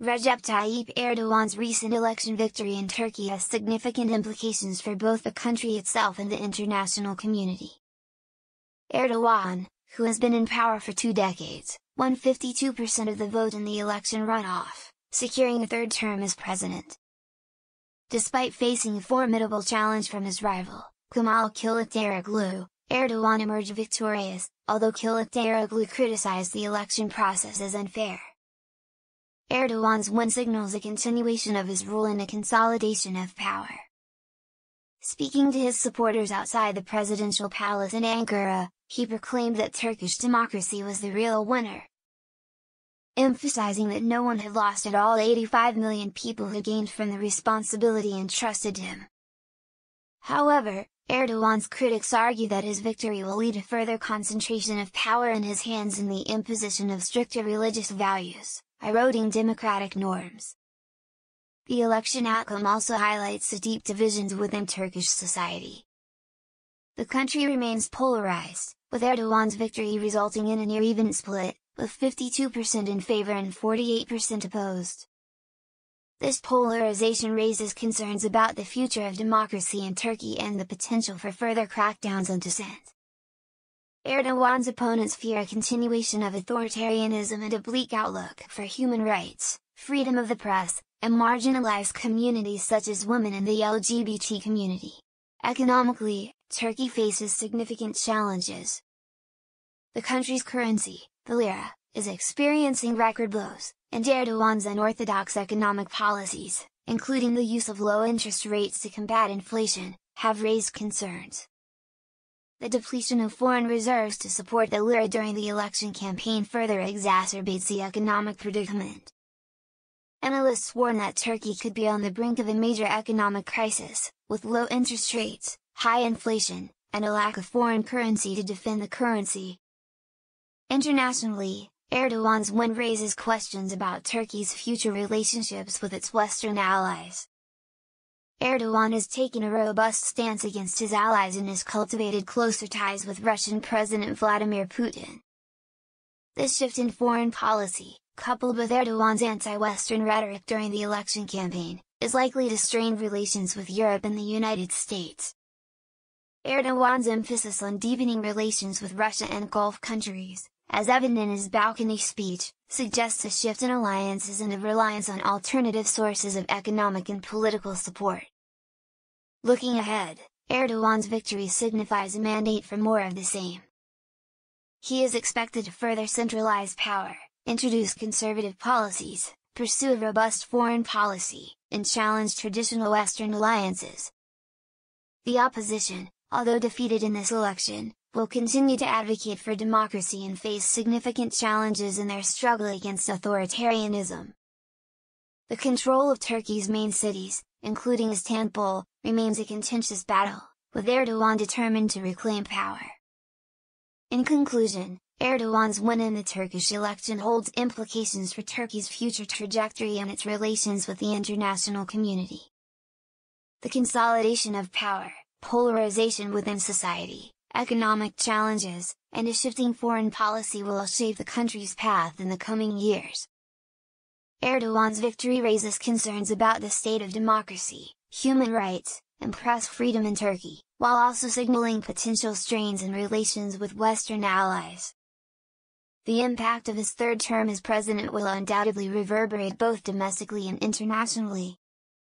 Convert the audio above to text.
Recep Tayyip Erdogan's recent election victory in Turkey has significant implications for both the country itself and the international community. Erdogan, who has been in power for 2 decades, won 52% of the vote in the election runoff, securing a third term as president. Despite facing a formidable challenge from his rival, Kemal Kılıçdaroğlu, Erdogan emerged victorious, although Kılıçdaroğlu criticized the election process as unfair. Erdogan's win signals a continuation of his rule and a consolidation of power. Speaking to his supporters outside the presidential palace in Ankara, he proclaimed that Turkish democracy was the real winner, emphasizing that no one had lost at all. 85 million people had gained from the responsibility entrusted to him. However, Erdogan's critics argue that his victory will lead to further concentration of power in his hands and the imposition of stricter religious values, eroding democratic norms. The election outcome also highlights the deep divisions within Turkish society. The country remains polarized, with Erdogan's victory resulting in a near-even split, with 52% in favor and 48% opposed. This polarization raises concerns about the future of democracy in Turkey and the potential for further crackdowns on dissent. Erdogan's opponents fear a continuation of authoritarianism and a bleak outlook for human rights, freedom of the press, and marginalized communities such as women and the LGBT community. Economically, Turkey faces significant challenges. The country's currency, the lira, is experiencing record lows, and Erdogan's unorthodox economic policies, including the use of low interest rates to combat inflation, have raised concerns. The depletion of foreign reserves to support the lira during the election campaign further exacerbates the economic predicament. Analysts warn that Turkey could be on the brink of a major economic crisis, with low interest rates, high inflation, and a lack of foreign currency to defend the currency. Internationally, Erdogan's win raises questions about Turkey's future relationships with its Western allies. Erdogan has taken a robust stance against his allies and has cultivated closer ties with Russian President Vladimir Putin. This shift in foreign policy, coupled with Erdogan's anti-Western rhetoric during the election campaign, is likely to strain relations with Europe and the United States. Erdogan's emphasis on deepening relations with Russia and Gulf countries, as evident in his balcony speech, suggests a shift in alliances and a reliance on alternative sources of economic and political support. Looking ahead, Erdogan's victory signifies a mandate for more of the same. He is expected to further centralize power, introduce conservative policies, pursue a robust foreign policy, and challenge traditional Western alliances. The opposition, although defeated in this election, will continue to advocate for democracy and face significant challenges in their struggle against authoritarianism. The control of Turkey's main cities, including Istanbul, remains a contentious battle, with Erdogan determined to reclaim power. In conclusion, Erdogan's win in the Turkish election holds implications for Turkey's future trajectory and its relations with the international community. The consolidation of power, polarization within society, economic challenges, and a shifting foreign policy will shape the country's path in the coming years. Erdogan's victory raises concerns about the state of democracy, human rights, and press freedom in Turkey, while also signaling potential strains in relations with Western allies. The impact of his third term as president will undoubtedly reverberate both domestically and internationally.